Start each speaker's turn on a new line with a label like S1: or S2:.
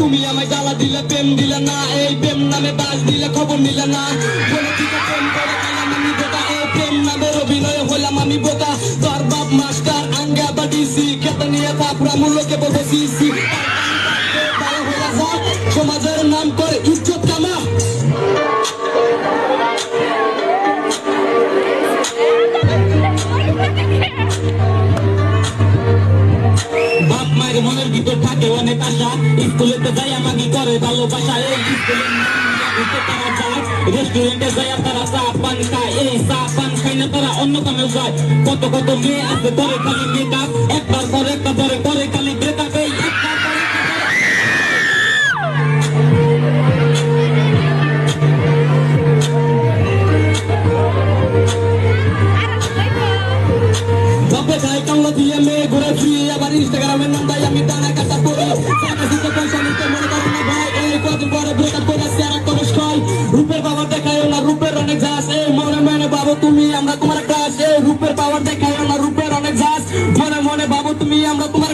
S1: তুমি আমায় জ্বালা দিলে প্রেম দিলে না, এই প্রেম নামে বাস দিলে খবর নিলে না। বলে দিতে প্রেম করে গেলাম আমি বোকা, এই প্রেম নামের অভিনয়ে হইলাম আমি বোকা। তোর বাপ মাস্টার আঙ্গা বা ডিসি, খেতে নিয়ে তাপরা মূল্যকে বলবো সিসি। সমাজের নাম করে ইজ্জত কামা। বাপ মায়ের মনের ভিতর থাকে অনেক আশা, স্কুলেতে যাই আমাকে করে ভালোবাসা। এই স্কুলের তারা যায়, রেস্টুরেন্টে যাই তারা চা পান খায়। এই চা পান খাই না তারা অন্য কামে যায়। কত কত মেয়ে আছে করে খালি মেকআপ, একবার পরে একটা পরে করে খালি ব্রেকআপ। এই একবার পরে দিয়ে মেয়ে ঘুরে ফ্রি, আবার ইনস্টাগ্রামের নাম তাই আমি টানা কাটা পড়ি। পয়সা নিতে মনে করেন না ভাই, এই কদিন পরে ব্রেকআপ করে শেয়ার করে স্টল। রূপের পাওয়ার দেখায় না, রূপের অনেক জাস। এই মনে মনে ভাবো তুমি আমরা তোমার ক্লাস, এই রূপের পাওয়ার দেখায় না, রূপের অনেক জাস। মনে মনে ভাবো তুমি আমরা তোমার